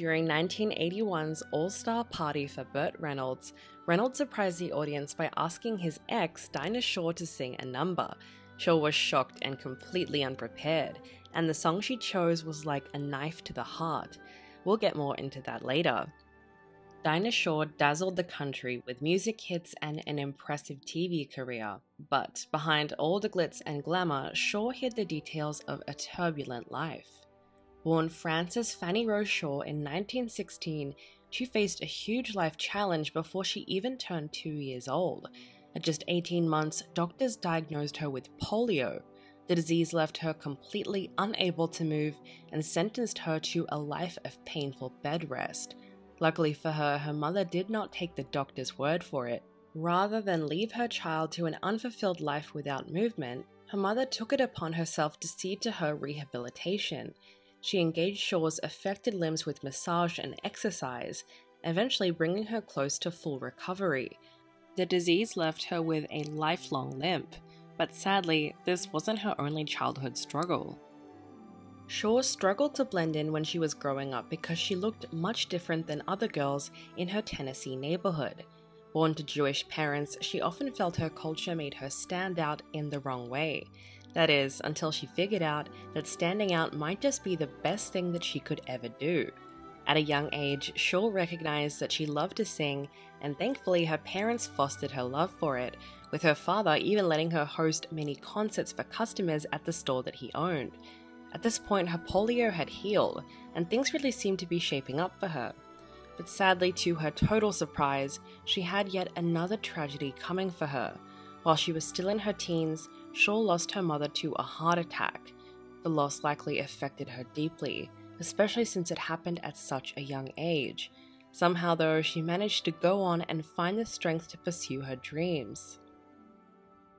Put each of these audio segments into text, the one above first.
During 1981's All-Star Party for Bert Reynolds, Reynolds surprised the audience by asking his ex, Dinah Shore, to sing a number. Shore was shocked and completely unprepared, and the song she chose was like a knife to the heart. We'll get more into that later. Dinah Shore dazzled the country with music hits and an impressive TV career, but behind all the glitz and glamour, Shore hid the details of a turbulent life. Born Frances Fanny Rose Shore in 1916, she faced a huge life challenge before she even turned 2 years old. At just 18 months, doctors diagnosed her with polio. The disease left her completely unable to move and sentenced her to a life of painful bed rest. Luckily for her, her mother did not take the doctor's word for it. Rather than leave her child to an unfulfilled life without movement, her mother took it upon herself to see to her rehabilitation. She engaged Shore's affected limbs with massage and exercise, eventually bringing her close to full recovery. The disease left her with a lifelong limp, but sadly, this wasn't her only childhood struggle. Shore struggled to blend in when she was growing up because she looked much different than other girls in her Tennessee neighborhood. Born to Jewish parents, she often felt her culture made her stand out in the wrong way. That is, until she figured out that standing out might just be the best thing that she could ever do. At a young age, Shore recognized that she loved to sing, and thankfully her parents fostered her love for it, with her father even letting her host many concerts for customers at the store that he owned. At this point, her polio had healed, and things really seemed to be shaping up for her. But sadly, to her total surprise, she had yet another tragedy coming for her. While she was still in her teens, Shore lost her mother to a heart attack. The loss likely affected her deeply, especially since it happened at such a young age. Somehow though, she managed to go on and find the strength to pursue her dreams.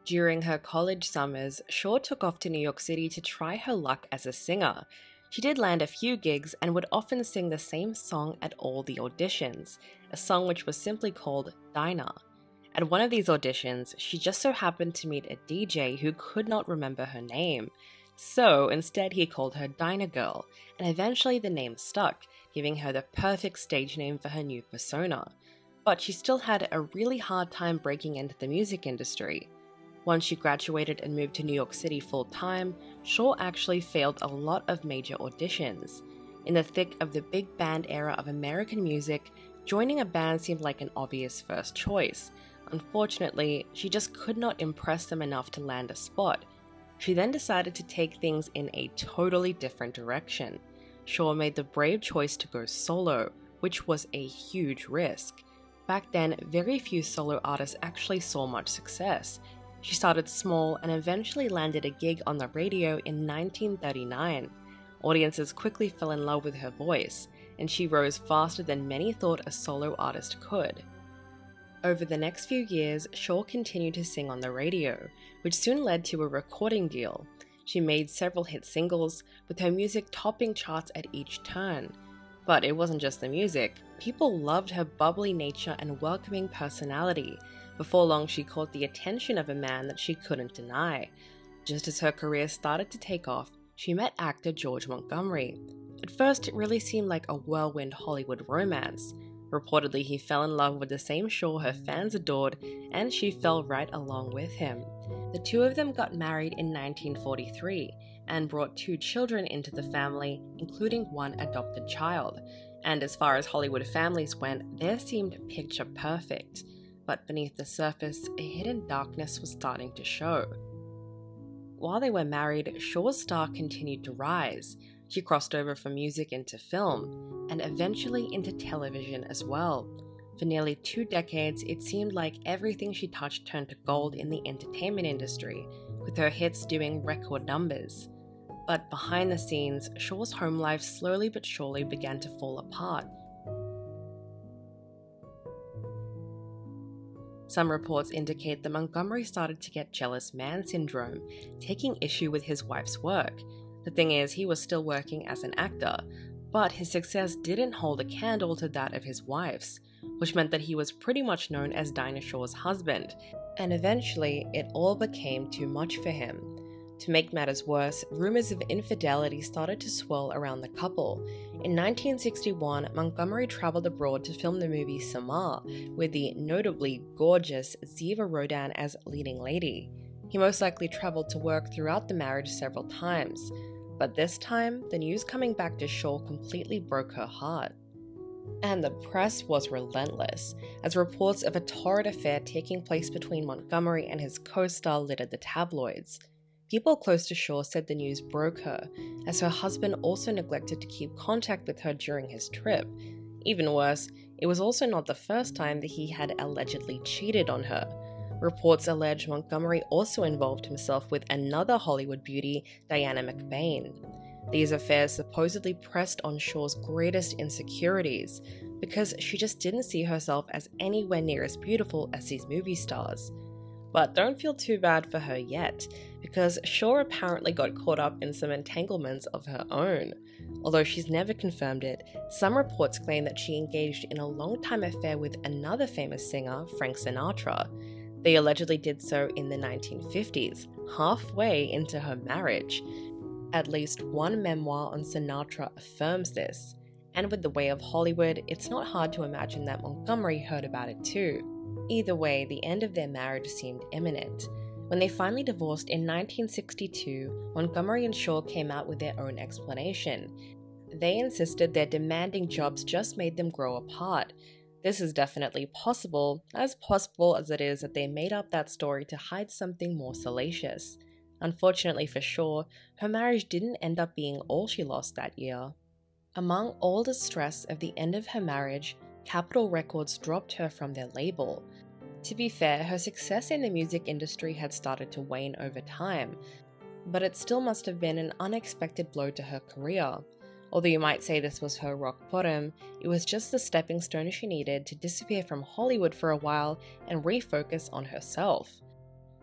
During her college summers, Shore took off to New York City to try her luck as a singer. She did land a few gigs and would often sing the same song at all the auditions, a song which was simply called Dinah. At one of these auditions, she just so happened to meet a DJ who could not remember her name. So instead he called her Dinah Girl, and eventually the name stuck, giving her the perfect stage name for her new persona. But she still had a really hard time breaking into the music industry. Once she graduated and moved to New York City full-time, Shore actually failed a lot of major auditions. In the thick of the big band era of American music, joining a band seemed like an obvious first choice. Unfortunately, she just could not impress them enough to land a spot. She then decided to take things in a totally different direction. Shore made the brave choice to go solo, which was a huge risk. Back then, very few solo artists actually saw much success. She started small and eventually landed a gig on the radio in 1939. Audiences quickly fell in love with her voice, and she rose faster than many thought a solo artist could. Over the next few years, Shore continued to sing on the radio, which soon led to a recording deal. She made several hit singles, with her music topping charts at each turn. But it wasn't just the music. People loved her bubbly nature and welcoming personality. Before long, she caught the attention of a man that she couldn't deny. Just as her career started to take off, she met actor George Montgomery. At first, it really seemed like a whirlwind Hollywood romance. Reportedly, he fell in love with the same Shore her fans adored, and she fell right along with him. The two of them got married in 1943 and brought 2 children into the family, including 1 adopted child. And as far as Hollywood families went, theirs seemed picture perfect. But beneath the surface, a hidden darkness was starting to show. While they were married, Shore's star continued to rise. She crossed over from music into film, and eventually into television as well. For nearly 2 decades, it seemed like everything she touched turned to gold in the entertainment industry, with her hits doing record numbers. But behind the scenes, Shore's home life slowly but surely began to fall apart. Some reports indicate that Montgomery started to get jealous man syndrome, taking issue with his wife's work. The thing is, he was still working as an actor, but his success didn't hold a candle to that of his wife's, which meant that he was pretty much known as Dinah Shore's husband, and eventually it all became too much for him. To make matters worse, rumors of infidelity started to swirl around the couple. In 1961, Montgomery traveled abroad to film the movie Samar, with the notably gorgeous Ziva Rodan as leading lady. He most likely traveled to work throughout the marriage several times, but this time, the news coming back to Shore completely broke her heart. And the press was relentless, as reports of a torrid affair taking place between Montgomery and his co-star littered the tabloids. People close to Shore said the news broke her, as her husband also neglected to keep contact with her during his trip. Even worse, it was also not the first time that he had allegedly cheated on her. Reports allege Montgomery also involved himself with another Hollywood beauty, Diana McBain. These affairs supposedly pressed on Shore's greatest insecurities, because she just didn't see herself as anywhere near as beautiful as these movie stars. But don't feel too bad for her yet, because Shore apparently got caught up in some entanglements of her own. Although she's never confirmed it, some reports claim that she engaged in a long-time affair with another famous singer, Frank Sinatra. They allegedly did so in the 1950s, halfway into her marriage. At least one memoir on Sinatra affirms this, and with the way of Hollywood, it's not hard to imagine that Montgomery heard about it too. Either way, the end of their marriage seemed imminent. When they finally divorced in 1962, Montgomery and Shore came out with their own explanation. They insisted their demanding jobs just made them grow apart. This is definitely possible as it is that they made up that story to hide something more salacious. Unfortunately for Shore, her marriage didn't end up being all she lost that year. Among all the stress of the end of her marriage, Capitol Records dropped her from their label. To be fair, her success in the music industry had started to wane over time, but it still must have been an unexpected blow to her career. Although you might say this was her rock bottom, it was just the stepping stone she needed to disappear from Hollywood for a while and refocus on herself.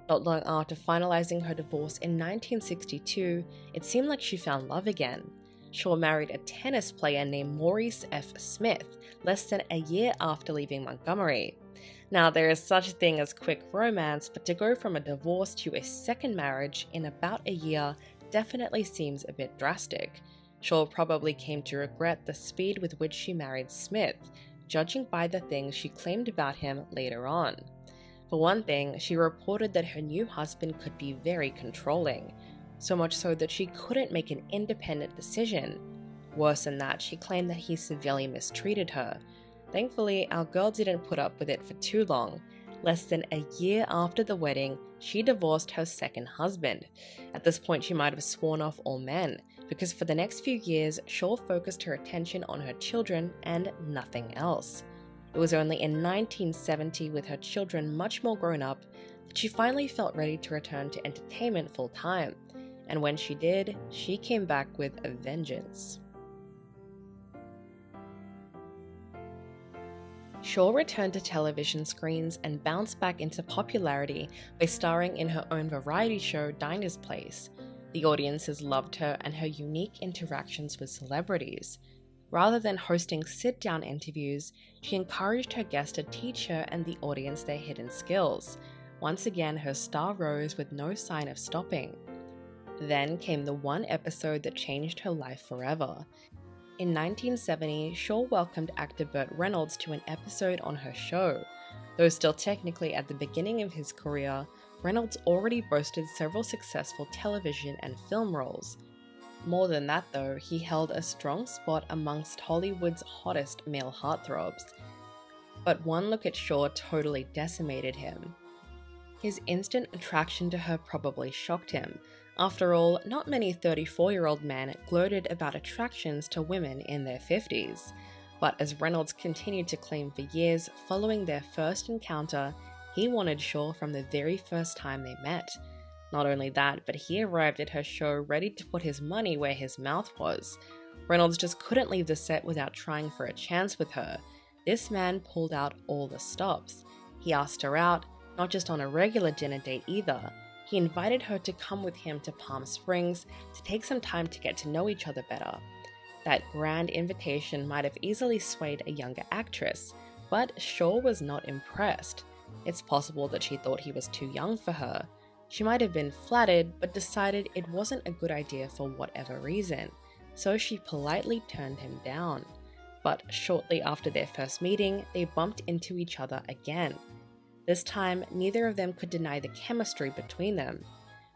Not long after finalizing her divorce in 1962, it seemed like she found love again. Shore married a tennis player named Maurice F. Smith less than a year after leaving Montgomery. Now, there is such a thing as quick romance, but to go from a divorce to a second marriage in about a year definitely seems a bit drastic. Shore probably came to regret the speed with which she married Smith, judging by the things she claimed about him later on. For one thing, she reported that her new husband could be very controlling, so much so that she couldn't make an independent decision. Worse than that, she claimed that he severely mistreated her. Thankfully, our girl didn't put up with it for too long. Less than a year after the wedding, she divorced her second husband. At this point, she might have sworn off all men, because for the next few years, Shore focused her attention on her children and nothing else. It was only in 1970, with her children much more grown up, that she finally felt ready to return to entertainment full-time. And when she did, she came back with a vengeance. Shore returned to television screens and bounced back into popularity by starring in her own variety show, Dinah's Place. The audiences loved her and her unique interactions with celebrities. Rather than hosting sit-down interviews, she encouraged her guests to teach her and the audience their hidden skills. Once again, her star rose with no sign of stopping. Then came the one episode that changed her life forever. In 1970, Shore welcomed actor Bert Reynolds to an episode on her show. Though still technically at the beginning of his career, Reynolds already boasted several successful television and film roles. More than that though, he held a strong spot amongst Hollywood's hottest male heartthrobs. But one look at Shore totally decimated him. His instant attraction to her probably shocked him. After all, not many 34-year-old men gloated about attractions to women in their 50s. But as Reynolds continued to claim for years following their first encounter, he wanted Shore from the very first time they met. Not only that, but he arrived at her show ready to put his money where his mouth was. Reynolds just couldn't leave the set without trying for a chance with her. This man pulled out all the stops. He asked her out, not just on a regular dinner date either. He invited her to come with him to Palm Springs to take some time to get to know each other better. That grand invitation might have easily swayed a younger actress, but Shore was not impressed. It's possible that she thought he was too young for her. She might have been flattered, but decided it wasn't a good idea for whatever reason, so she politely turned him down. But shortly after their first meeting, they bumped into each other again. This time, neither of them could deny the chemistry between them.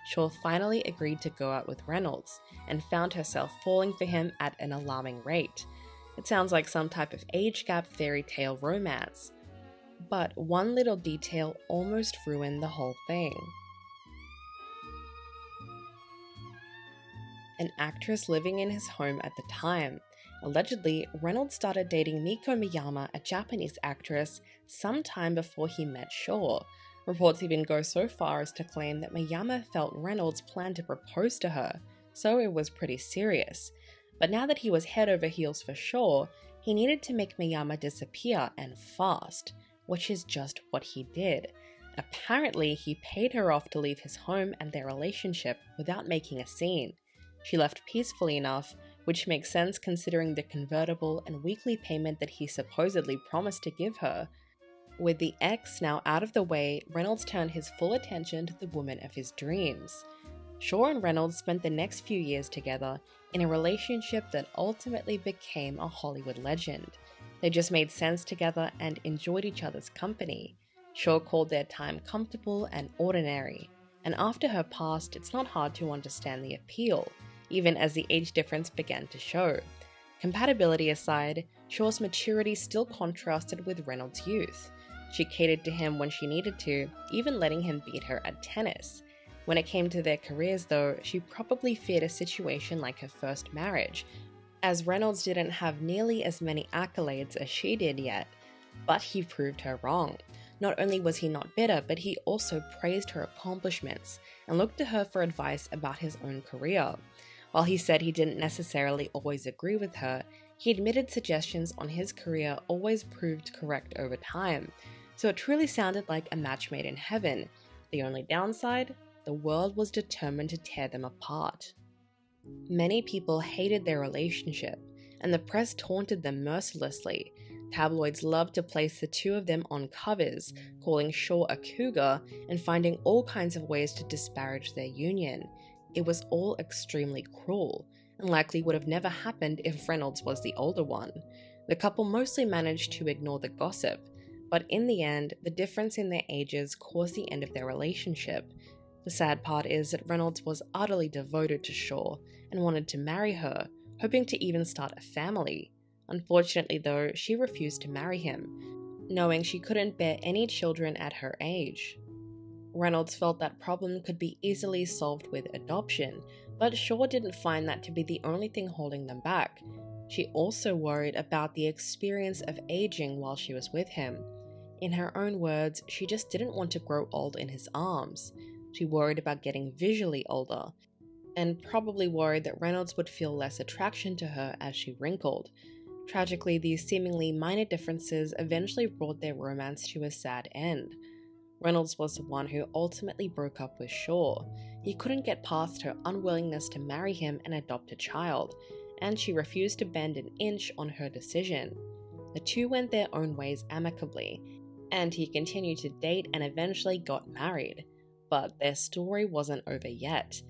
Shore finally agreed to go out with Reynolds, and found herself falling for him at an alarming rate. It sounds like some type of age gap fairy tale romance. But one little detail almost ruined the whole thing. An actress living in his home at the time. Allegedly, Reynolds started dating Miko Miyama, a Japanese actress, sometime before he met Shore. Reports even go so far as to claim that Miyama felt Reynolds planned to propose to her, so it was pretty serious. But now that he was head over heels for Shore, he needed to make Miyama disappear, and fast, which is just what he did. Apparently, he paid her off to leave his home and their relationship without making a scene. She left peacefully enough, which makes sense considering the convertible and weekly payment that he supposedly promised to give her. With the ex now out of the way, Reynolds turned his full attention to the woman of his dreams. Shore and Reynolds spent the next few years together in a relationship that ultimately became a Hollywood legend. They just made sense together and enjoyed each other's company. Shore called their time comfortable and ordinary, and after her past, it's not hard to understand the appeal, even as the age difference began to show. Compatibility aside, Shore's maturity still contrasted with Reynolds' youth. She catered to him when she needed to, even letting him beat her at tennis. When it came to their careers though, she probably feared a situation like her first marriage, as Reynolds didn't have nearly as many accolades as she did yet. But he proved her wrong. Not only was he not bitter, but he also praised her accomplishments and looked to her for advice about his own career. While he said he didn't necessarily always agree with her, he admitted suggestions on his career always proved correct over time. So it truly sounded like a match made in heaven. The only downside? The world was determined to tear them apart. Many people hated their relationship, and the press taunted them mercilessly. Tabloids loved to place the two of them on covers, calling Shore a cougar and finding all kinds of ways to disparage their union. It was all extremely cruel, and likely would have never happened if Reynolds was the older one. The couple mostly managed to ignore the gossip, but in the end, the difference in their ages caused the end of their relationship. The sad part is that Reynolds was utterly devoted to Shore and wanted to marry her, hoping to even start a family. Unfortunately though, she refused to marry him, knowing she couldn't bear any children at her age. Reynolds felt that problem could be easily solved with adoption, but Shore didn't find that to be the only thing holding them back. She also worried about the experience of aging while she was with him. In her own words, she just didn't want to grow old in his arms. She worried about getting visually older, and probably worried that Reynolds would feel less attraction to her as she wrinkled. Tragically, these seemingly minor differences eventually brought their romance to a sad end. Reynolds was the one who ultimately broke up with Shore. He couldn't get past her unwillingness to marry him and adopt a child, and she refused to bend an inch on her decision. The two went their own ways amicably, and he continued to date and eventually got married. But their story wasn't over yet.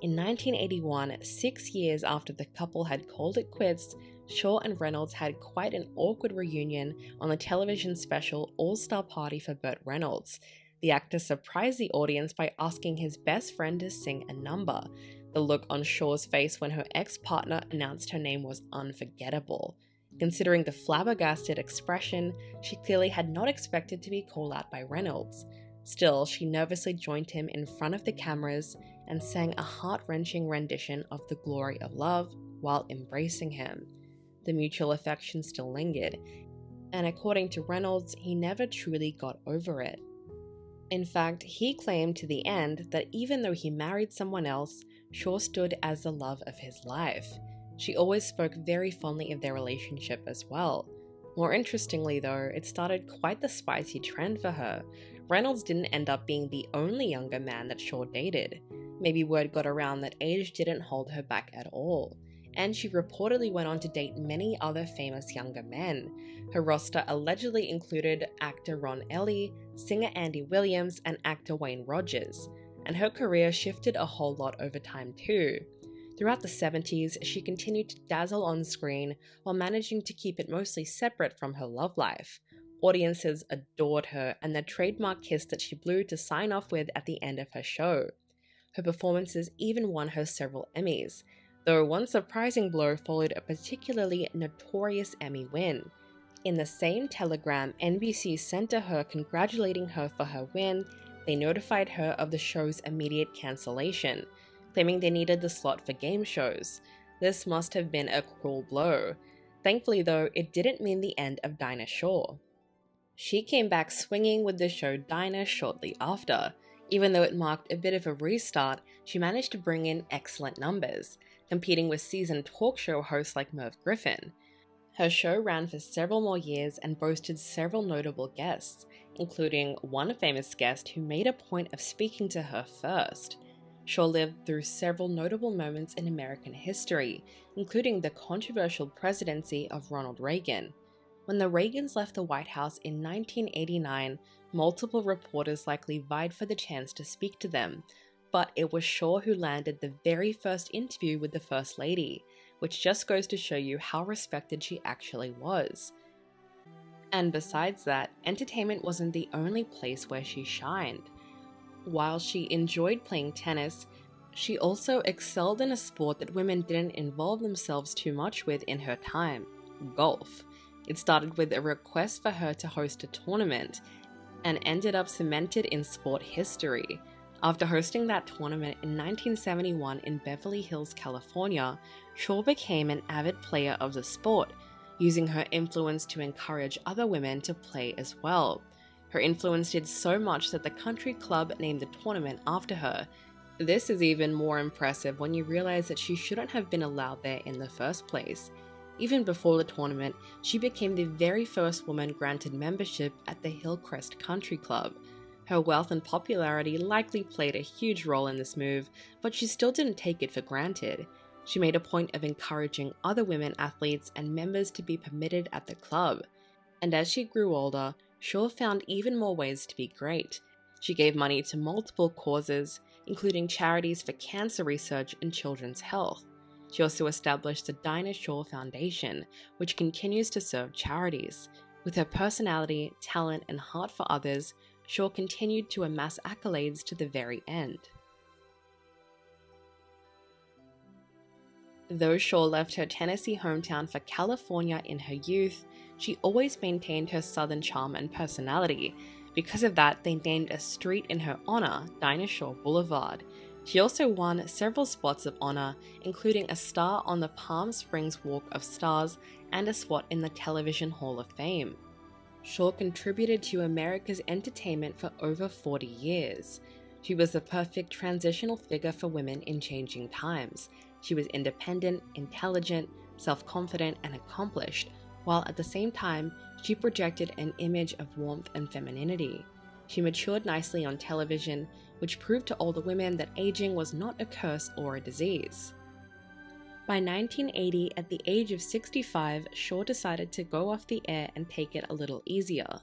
In 1981, 6 years after the couple had called it quits, Shore and Reynolds had quite an awkward reunion on the television special All-Star Party for Bert Reynolds. The actor surprised the audience by asking his best friend to sing a number. The look on Shore's face when her ex-partner announced her name was unforgettable. Considering the flabbergasted expression, she clearly had not expected to be called out by Reynolds. Still, she nervously joined him in front of the cameras and sang a heart-wrenching rendition of The Glory of Love while embracing him. The mutual affection still lingered, and according to Reynolds, he never truly got over it. In fact, he claimed to the end that even though he married someone else, Shore stood as the love of his life. She always spoke very fondly of their relationship as well. More interestingly though, it started quite the spicy trend for her. Reynolds didn't end up being the only younger man that Shore dated. Maybe word got around that age didn't hold her back at all. and she reportedly went on to date many other famous younger men. Her roster allegedly included actor Ron Ely, singer Andy Williams, and actor Wayne Rogers, and her career shifted a whole lot over time too. Throughout the 70s, she continued to dazzle on screen while managing to keep it mostly separate from her love life. Audiences adored her and the trademark kiss that she blew to sign off with at the end of her show. Her performances even won her several Emmys, though one surprising blow followed a particularly notorious Emmy win. In the same telegram NBC sent to her congratulating her for her win, they notified her of the show's immediate cancellation, claiming they needed the slot for game shows. This must have been a cruel blow. Thankfully though, it didn't mean the end of Dinah Shore. She came back swinging with the show Dinah shortly after. Even though it marked a bit of a restart, she managed to bring in excellent numbers, competing with seasoned talk show hosts like Merv Griffin. Her show ran for several more years and boasted several notable guests, including one famous guest who made a point of speaking to her first. Shore lived through several notable moments in American history, including the controversial presidency of Ronald Reagan. When the Reagans left the White House in 1989, multiple reporters likely vied for the chance to speak to them, but it was Shore who landed the very first interview with the First Lady, which just goes to show you how respected she actually was. And besides that, entertainment wasn't the only place where she shined. While she enjoyed playing tennis, she also excelled in a sport that women didn't involve themselves too much with in her time: golf. It started with a request for her to host a tournament, and ended up cemented in sport history. After hosting that tournament in 1971 in Beverly Hills, California, Shore became an avid player of the sport, using her influence to encourage other women to play as well. Her influence did so much that the country club named the tournament after her. This is even more impressive when you realize that she shouldn't have been allowed there in the first place. Even before the tournament, she became the very first woman granted membership at the Hillcrest Country Club. Her wealth and popularity likely played a huge role in this move, but she still didn't take it for granted. She made a point of encouraging other women athletes and members to be permitted at the club. And as she grew older, Shore found even more ways to be great. She gave money to multiple causes, including charities for cancer research and children's health. She also established the Dinah Shore Foundation, which continues to serve charities. With her personality, talent, and heart for others, Shore continued to amass accolades to the very end. Though Shore left her Tennessee hometown for California in her youth, she always maintained her southern charm and personality. Because of that, they named a street in her honor, Dinah Shore Boulevard. She also won several spots of honor, including a star on the Palm Springs Walk of Stars and a spot in the Television Hall of Fame. Shore contributed to America's entertainment for over 40 years. She was the perfect transitional figure for women in changing times. She was independent, intelligent, self-confident, and accomplished, while at the same time, she projected an image of warmth and femininity. She matured nicely on television, which proved to older women that aging was not a curse or a disease. By 1980, at the age of 65, Shore decided to go off the air and take it a little easier.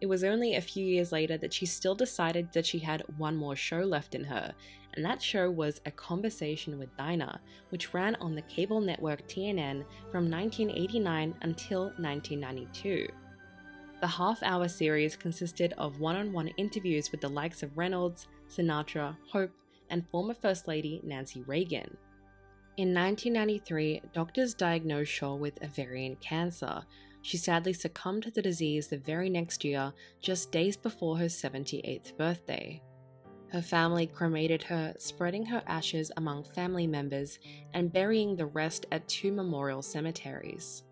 It was only a few years later that she still decided that she had one more show left in her, and that show was A Conversation with Dinah, which ran on the cable network TNN from 1989 until 1992. The half-hour series consisted of one-on-one interviews with the likes of Reynolds, Sinatra, Hope, and former First Lady Nancy Reagan. In 1993, doctors diagnosed Shore with ovarian cancer. She sadly succumbed to the disease the very next year, just days before her 78th birthday. Her family cremated her, spreading her ashes among family members and burying the rest at 2 memorial cemeteries.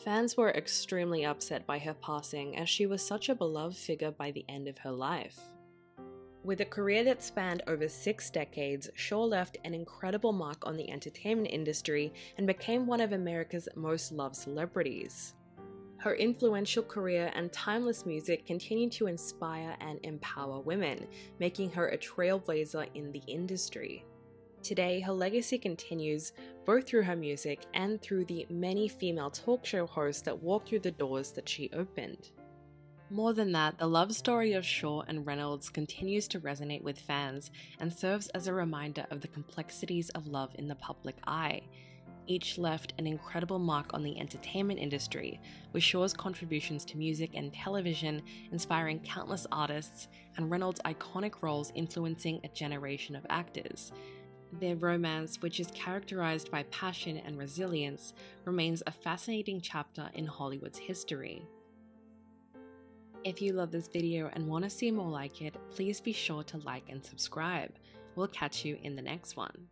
Fans were extremely upset by her passing, as she was such a beloved figure by the end of her life. With a career that spanned over 6 decades, Shore left an incredible mark on the entertainment industry and became one of America's most loved celebrities. Her influential career and timeless music continue to inspire and empower women, making her a trailblazer in the industry. Today, her legacy continues both through her music and through the many female talk show hosts that walked through the doors that she opened. More than that, the love story of Shore and Reynolds continues to resonate with fans and serves as a reminder of the complexities of love in the public eye. Each left an incredible mark on the entertainment industry, with Shore's contributions to music and television inspiring countless artists, and Reynolds' iconic roles influencing a generation of actors. Their romance, which is characterized by passion and resilience, remains a fascinating chapter in Hollywood's history. If you love this video and want to see more like it, please be sure to like and subscribe. We'll catch you in the next one.